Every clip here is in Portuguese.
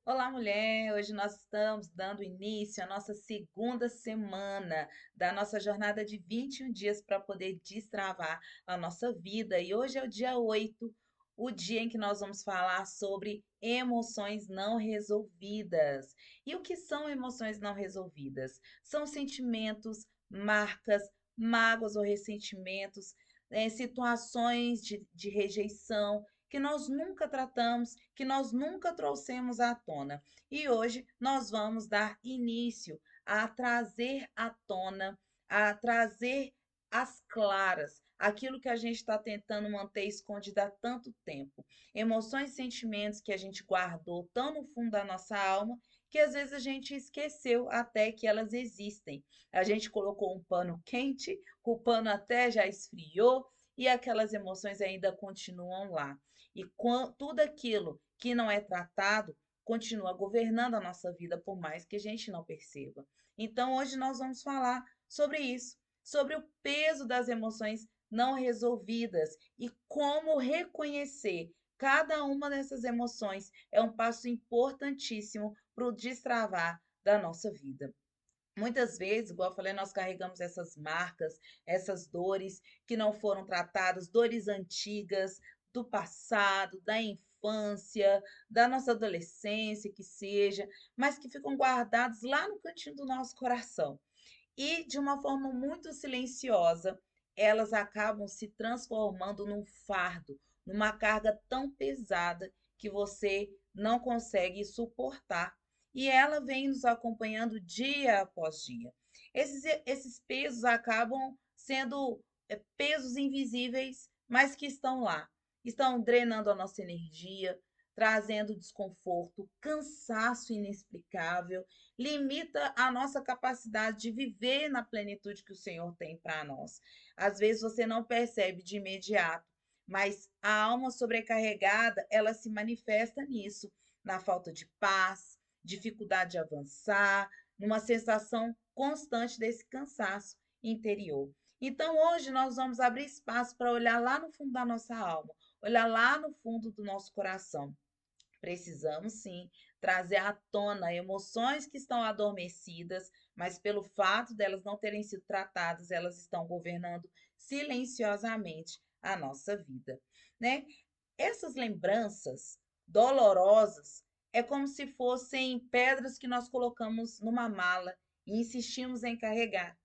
Olá, mulher! Hoje nós estamos dando início à nossa segunda semana da nossa jornada de 21 dias para poder destravar a nossa vida. E hoje é o dia 8, o dia em que nós vamos falar sobre emoções não resolvidas. E o que são emoções não resolvidas? São sentimentos, marcas, mágoas ou ressentimentos, situações de rejeição que nós nunca tratamos, que nós nunca trouxemos à tona. E hoje nós vamos dar início a trazer à tona, a trazer às claras aquilo que a gente está tentando manter escondido há tanto tempo. Emoções e sentimentos que a gente guardou tão no fundo da nossa alma que às vezes a gente esqueceu até que elas existem. A gente colocou um pano quente, o pano até já esfriou e aquelas emoções ainda continuam lá. E tudo aquilo que não é tratado continua governando a nossa vida, por mais que a gente não perceba. Então, hoje nós vamos falar sobre isso, sobre o peso das emoções não resolvidas e como reconhecer cada uma dessas emoções é um passo importantíssimo para o destravar da nossa vida. Muitas vezes, igual eu falei, nós carregamos essas marcas, essas dores que não foram tratadas, dores antigas, do passado, da infância, da nossa adolescência, que seja, mas que ficam guardados lá no cantinho do nosso coração. E de uma forma muito silenciosa, elas acabam se transformando num fardo, numa carga tão pesada que você não consegue suportar. E ela vem nos acompanhando dia após dia. Esses pesos acabam sendo pesos invisíveis, mas que estão lá. Estão drenando a nossa energia, trazendo desconforto, cansaço inexplicável, limita a nossa capacidade de viver na plenitude que o Senhor tem para nós. Às vezes você não percebe de imediato, mas a alma sobrecarregada, ela se manifesta nisso, na falta de paz, dificuldade de avançar, numa sensação constante desse cansaço interior. Então, hoje nós vamos abrir espaço para olhar lá no fundo da nossa alma, olhar lá no fundo do nosso coração. Precisamos sim trazer à tona emoções que estão adormecidas, mas pelo fato delas não terem sido tratadas, elas estão governando silenciosamente a nossa vida, né? Essas lembranças dolorosas é como se fossem pedras que nós colocamos numa mala e insistimos em carregar.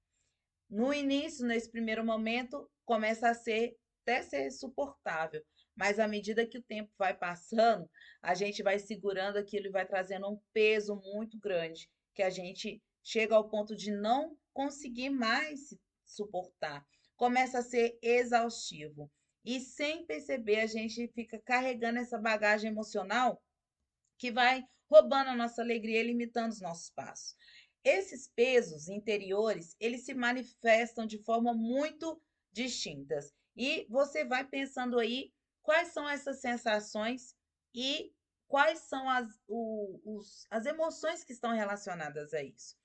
No início, nesse primeiro momento, começa a ser até ser suportável, mas à medida que o tempo vai passando, a gente vai segurando aquilo e vai trazendo um peso muito grande, que a gente chega ao ponto de não conseguir mais suportar. Começa a ser exaustivo. E sem perceber, a gente fica carregando essa bagagem emocional que vai roubando a nossa alegria e limitando os nossos passos. Esses pesos interiores, eles se manifestam de forma muito distintas. E você vai pensando aí quais são essas sensações e quais são as emoções que estão relacionadas a isso.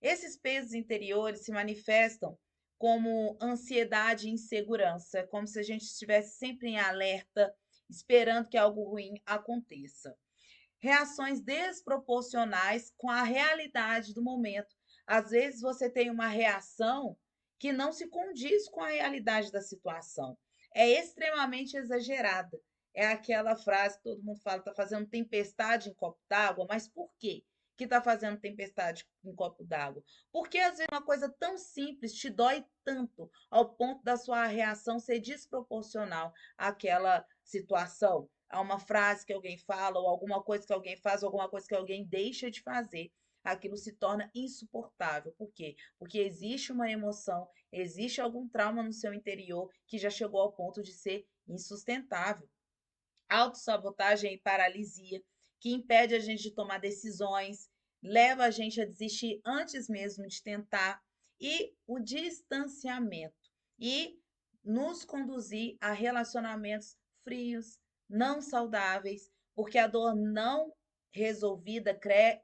Esses pesos interiores se manifestam como ansiedade e insegurança, como se a gente estivesse sempre em alerta, esperando que algo ruim aconteça. Reações desproporcionais com a realidade do momento. Às vezes você tem uma reação que não se condiz com a realidade da situação. É extremamente exagerada. É aquela frase que todo mundo fala, está fazendo tempestade em copo d'água, mas por quê que está fazendo tempestade em copo d'água? Porque às vezes uma coisa tão simples te dói tanto ao ponto da sua reação ser desproporcional àquela situação, a uma frase que alguém fala, ou alguma coisa que alguém faz, ou alguma coisa que alguém deixa de fazer, aquilo se torna insuportável. Por quê? Porque existe uma emoção, existe algum trauma no seu interior que já chegou ao ponto de ser insustentável. Autossabotagem e paralisia, que impede a gente de tomar decisões, leva a gente a desistir antes mesmo de tentar, e o distanciamento, e nos conduzir a relacionamentos frios, não saudáveis, porque a dor não resolvida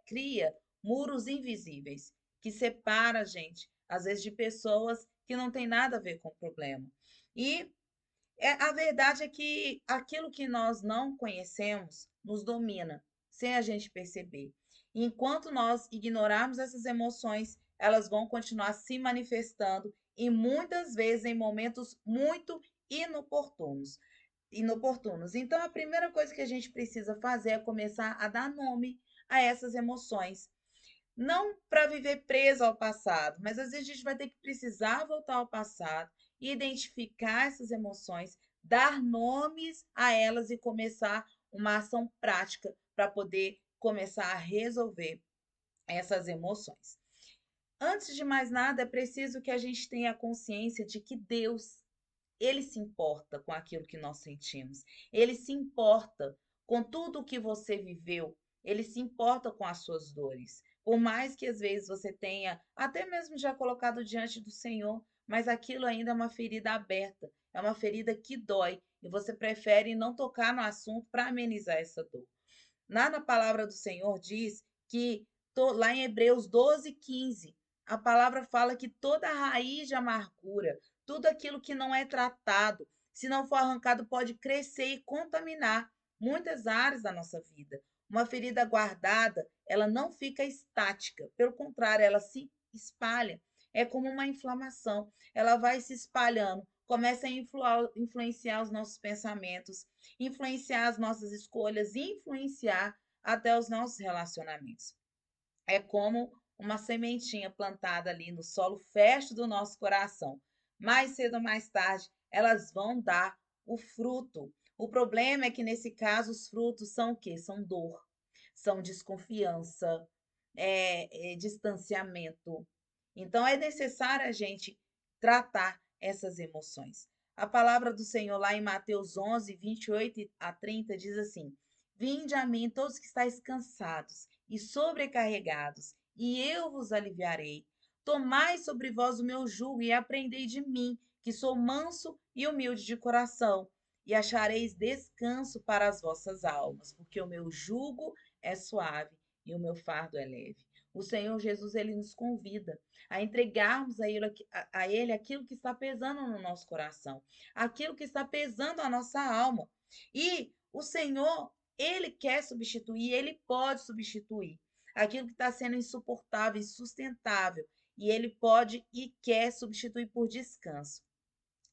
cria muros invisíveis que separa a gente, às vezes, de pessoas que não têm nada a ver com o problema. E a verdade é que aquilo que nós não conhecemos nos domina. sem a gente perceber. E enquanto nós ignorarmos essas emoções, elas vão continuar se manifestando e muitas vezes em momentos muito inoportunos. Inoportunos. Então, a primeira coisa que a gente precisa fazer é começar a dar nome a essas emoções. Não para viver preso ao passado, mas às vezes a gente vai ter que precisar voltar ao passado, identificar essas emoções, dar nomes a elas e começar uma ação prática para poder começar a resolver essas emoções. Antes de mais nada, é preciso que a gente tenha consciência de que Deus, ele se importa com aquilo que nós sentimos. Ele se importa com tudo o que você viveu. Ele se importa com as suas dores. Por mais que às vezes você tenha até mesmo já colocado diante do Senhor, mas aquilo ainda é uma ferida aberta, é uma ferida que dói e você prefere não tocar no assunto para amenizar essa dor. Lá na palavra do Senhor diz que, lá em Hebreus 12:15, a palavra fala que toda raiz de amargura, tudo aquilo que não é tratado, se não for arrancado, pode crescer e contaminar muitas áreas da nossa vida. Uma ferida guardada, ela não fica estática, pelo contrário, ela se espalha. É como uma inflamação, ela vai se espalhando, começa a influenciar os nossos pensamentos, influenciar as nossas escolhas, influenciar até os nossos relacionamentos. É como uma sementinha plantada ali no solo fértil do nosso coração. Mais cedo ou mais tarde, elas vão dar o fruto. O problema é que, nesse caso, os frutos são o quê? São dor, são desconfiança, distanciamento. Então, é necessário a gente tratar essas emoções. A palavra do Senhor lá em Mateus 11, 28 a 30 diz assim: Vinde a mim todos que estáis cansados e sobrecarregados, e eu vos aliviarei. Tomai sobre vós o meu jugo e aprendei de mim, que sou manso e humilde de coração, e achareis descanso para as vossas almas, porque o meu jugo é suave e o meu fardo é leve. O Senhor Jesus, ele nos convida a entregarmos a ele aquilo que está pesando no nosso coração, aquilo que está pesando a nossa alma. E o Senhor, ele quer substituir, ele pode substituir aquilo que está sendo insuportável, insustentável. E ele pode e quer substituir por descanso.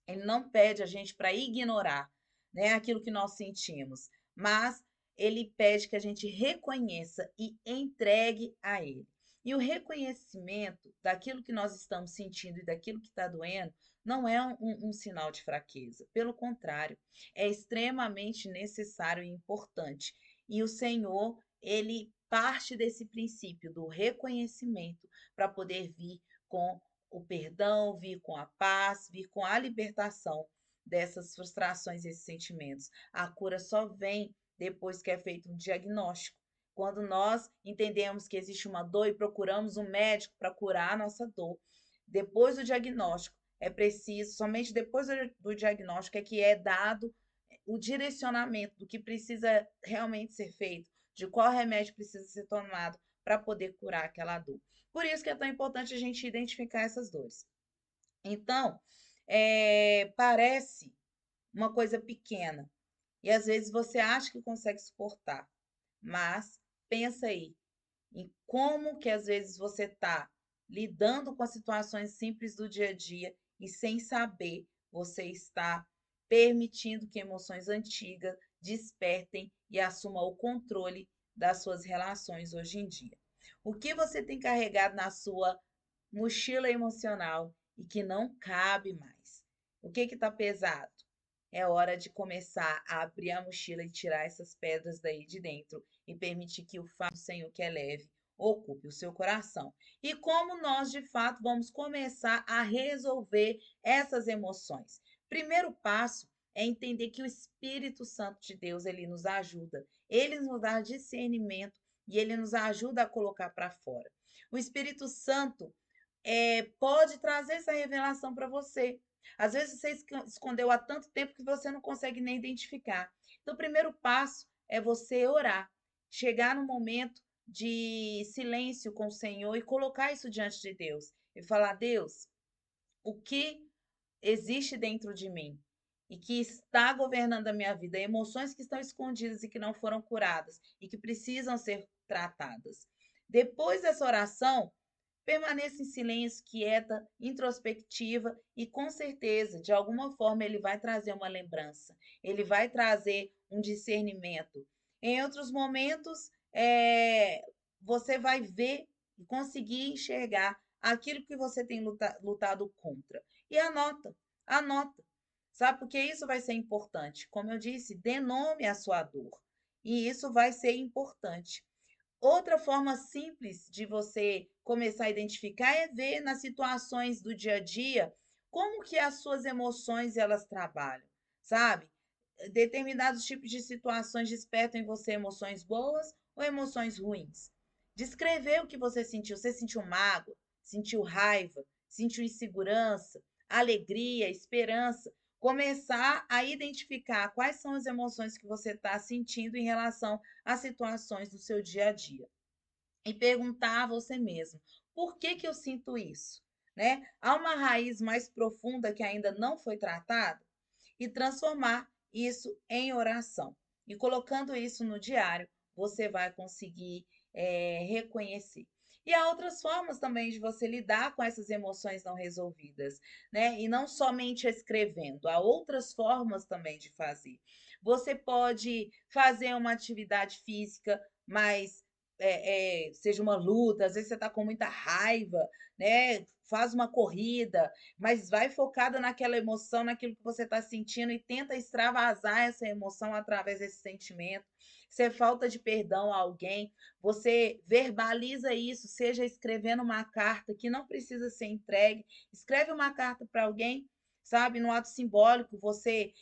Ele não pede a gente para ignorar, né, aquilo que nós sentimos, mas ele pede que a gente reconheça e entregue a ele. E o reconhecimento daquilo que nós estamos sentindo e daquilo que está doendo não é um sinal de fraqueza. Pelo contrário, é extremamente necessário e importante. E o Senhor, ele parte desse princípio do reconhecimento para poder vir com o perdão, vir com a paz, vir com a libertação dessas frustrações, esses sentimentos. A cura só vem depois que é feito um diagnóstico. Quando nós entendemos que existe uma dor e procuramos um médico para curar a nossa dor, depois do diagnóstico, é preciso, somente depois do diagnóstico é que é dado o direcionamento do que precisa realmente ser feito, de qual remédio precisa ser tomado para poder curar aquela dor. Por isso que é tão importante a gente identificar essas dores. Então, parece uma coisa pequena e às vezes você acha que consegue suportar, mas pensa aí em como que às vezes você está lidando com as situações simples do dia a dia e sem saber você está permitindo que emoções antigas despertem e assumam o controle das suas relações hoje em dia. O que você tem carregado na sua mochila emocional e que não cabe mais? O que está pesado? É hora de começar a abrir a mochila e tirar essas pedras daí de dentro e permitir que o fato do Senhor, que é leve, ocupe o seu coração. E como nós, de fato, vamos começar a resolver essas emoções? Primeiro passo é entender que o Espírito Santo de Deus, ele nos ajuda. Ele nos dá discernimento e ele nos ajuda a colocar para fora. O Espírito Santo pode trazer essa revelação para você. Às vezes você escondeu há tanto tempo que você não consegue nem identificar. Então, o primeiro passo é você orar, chegar no momento de silêncio com o Senhor e colocar isso diante de Deus e falar: Deus, o que existe dentro de mim? e que está governando a minha vida, emoções que estão escondidas e que não foram curadas e que precisam ser tratadas. Depois dessa oração, permaneça em silêncio, quieta, introspectiva e com certeza, de alguma forma, ele vai trazer uma lembrança, ele vai trazer um discernimento. Em outros momentos, você vai ver e conseguir enxergar aquilo que você tem lutado contra. E anota, anota. Sabe, porque isso vai ser importante. Como eu disse, dê nome à sua dor. E isso vai ser importante. Outra forma simples de você começar a identificar é ver nas situações do dia a dia como que as suas emoções elas trabalham, sabe? Determinados tipos de situações despertam em você emoções boas ou emoções ruins. Descrever o que você sentiu. Você sentiu mágoa, sentiu raiva, sentiu insegurança, alegria, esperança. Começar a identificar quais são as emoções que você está sentindo em relação às situações do seu dia a dia e perguntar a você mesmo: por que que eu sinto isso? Né? Há uma raiz mais profunda que ainda não foi tratada? E transformar isso em oração. E colocando isso no diário, você vai conseguir reconhecer. E há outras formas também de você lidar com essas emoções não resolvidas, né? E não somente escrevendo, há outras formas também de fazer. Você pode fazer uma atividade física mais seja uma luta, às vezes você está com muita raiva, né? Faz uma corrida, mas vai focada naquela emoção, naquilo que você está sentindo e tenta extravasar essa emoção através desse sentimento. Se é falta de perdão a alguém, você verbaliza isso, seja escrevendo uma carta que não precisa ser entregue, escreve uma carta para alguém, sabe, no ato simbólico, você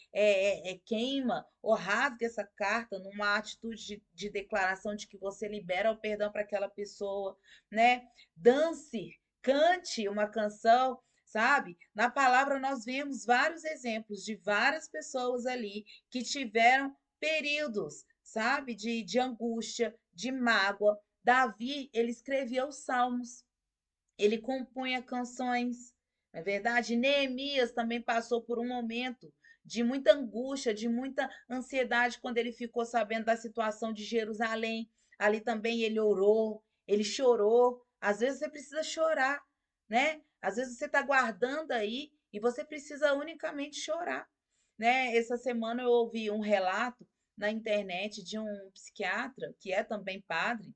queima ou rasga essa carta numa atitude de declaração de que você libera o perdão para aquela pessoa, né? Dance, cante uma canção, sabe? Na palavra nós vemos vários exemplos de várias pessoas ali que tiveram períodos, sabe, de angústia, de mágoa. Davi, ele escrevia os salmos, ele compunha canções, não é verdade? Neemias também passou por um momento de muita angústia, de muita ansiedade quando ele ficou sabendo da situação de Jerusalém. Ali também ele orou, ele chorou. Às vezes você precisa chorar, né? Às vezes você está guardando aí e você precisa unicamente chorar, né? Essa semana eu ouvi um relato na internet de um psiquiatra que é também padre,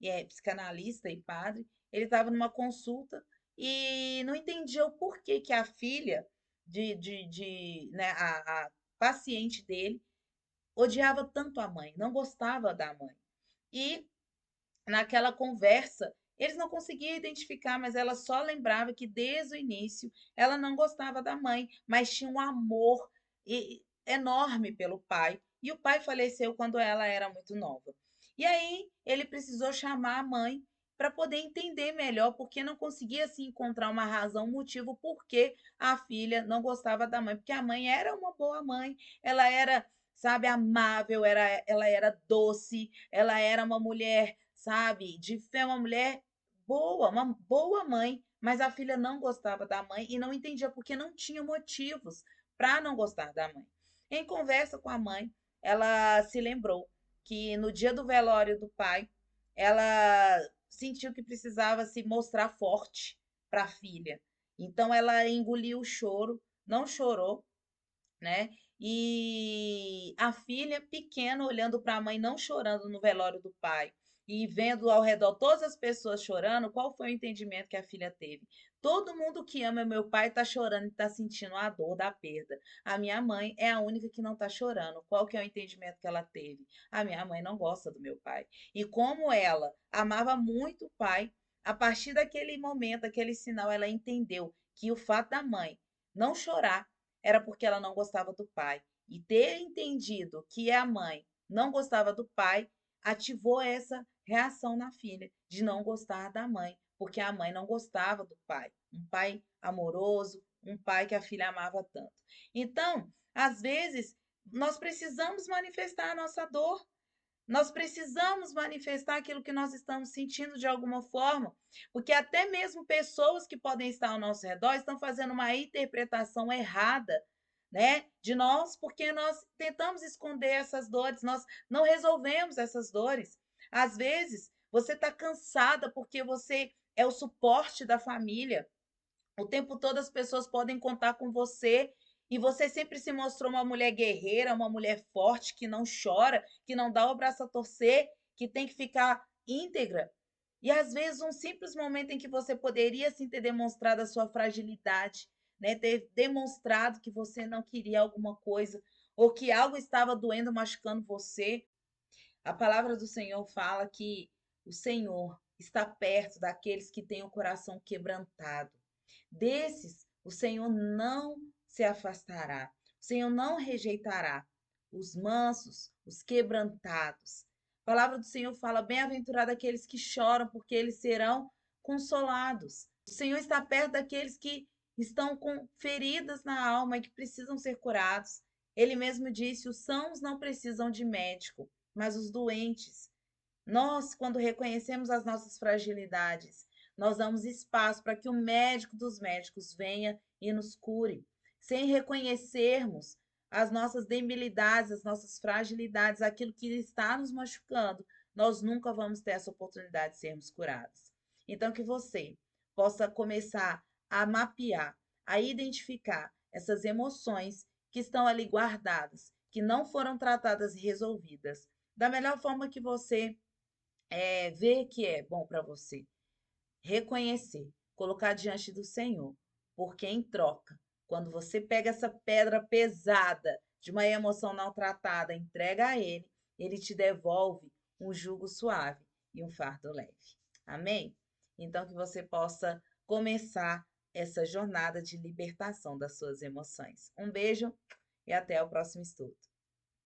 e é psicanalista e padre. Ele estava numa consulta e não entendia o porquê que a filha né, a paciente dele odiava tanto a mãe, não gostava da mãe. E naquela conversa, eles não conseguiam identificar, mas ela só lembrava que desde o início ela não gostava da mãe, mas tinha um amor enorme pelo pai. E o pai faleceu quando ela era muito nova. E aí ele precisou chamar a mãe para poder entender melhor, porque não conseguia se encontrar uma razão, um motivo por que a filha não gostava da mãe, porque a mãe era uma boa mãe, ela era, sabe, amável, ela era doce, ela era uma mulher, sabe, de fé, uma mulher boa, uma boa mãe, mas a filha não gostava da mãe e não entendia porque não tinha motivos para não gostar da mãe. Em conversa com a mãe, ela se lembrou que no dia do velório do pai, ela sentiu que precisava se mostrar forte para a filha. Então ela engoliu o choro, não chorou, né? E a filha pequena olhando para a mãe não chorando no velório do pai e vendo ao redor todas as pessoas chorando, qual foi o entendimento que a filha teve? Todo mundo que ama meu pai está chorando e está sentindo a dor da perda. A minha mãe é a única que não está chorando. Qual que é o entendimento que ela teve? A minha mãe não gosta do meu pai. E como ela amava muito o pai, a partir daquele momento, aquele sinal, ela entendeu que o fato da mãe não chorar era porque ela não gostava do pai. E ter entendido que a mãe não gostava do pai ativou essa reação na filha de não gostar da mãe, porque a mãe não gostava do pai. Um pai amoroso, um pai que a filha amava tanto. Então, às vezes, nós precisamos manifestar a nossa dor. Nós precisamos manifestar aquilo que nós estamos sentindo de alguma forma, porque até mesmo pessoas que podem estar ao nosso redor estão fazendo uma interpretação errada, né, de nós, porque nós tentamos esconder essas dores, nós não resolvemos essas dores. Às vezes, você está cansada porque você é o suporte da família. O tempo todo as pessoas podem contar com você e você sempre se mostrou uma mulher guerreira, uma mulher forte, que não chora, que não dá o braço a torcer, que tem que ficar íntegra. E às vezes um simples momento em que você poderia sim ter demonstrado a sua fragilidade, né, ter demonstrado que você não queria alguma coisa ou que algo estava doendo, machucando você. A palavra do Senhor fala que o Senhor está perto daqueles que têm o coração quebrantado. Desses, o Senhor não se afastará, o Senhor não rejeitará os mansos, os quebrantados. A palavra do Senhor fala: bem-aventurado aqueles que choram, porque eles serão consolados. O Senhor está perto daqueles que estão com feridas na alma e que precisam ser curados. Ele mesmo disse: os sãos não precisam de médico, mas os doentes. Nós, quando reconhecemos as nossas fragilidades, nós damos espaço para que o médico dos médicos venha e nos cure. Sem reconhecermos as nossas debilidades, as nossas fragilidades, aquilo que está nos machucando, nós nunca vamos ter essa oportunidade de sermos curados. Então, que você possa começar a mapear, a identificar essas emoções que estão ali guardadas, que não foram tratadas e resolvidas, da melhor forma que você ver que é bom para você, reconhecer, colocar diante do Senhor, porque em troca, quando você pega essa pedra pesada de uma emoção não tratada, entrega a Ele, Ele te devolve um jugo suave e um fardo leve. Amém? Então, que você possa começar essa jornada de libertação das suas emoções. Um beijo e até o próximo estudo.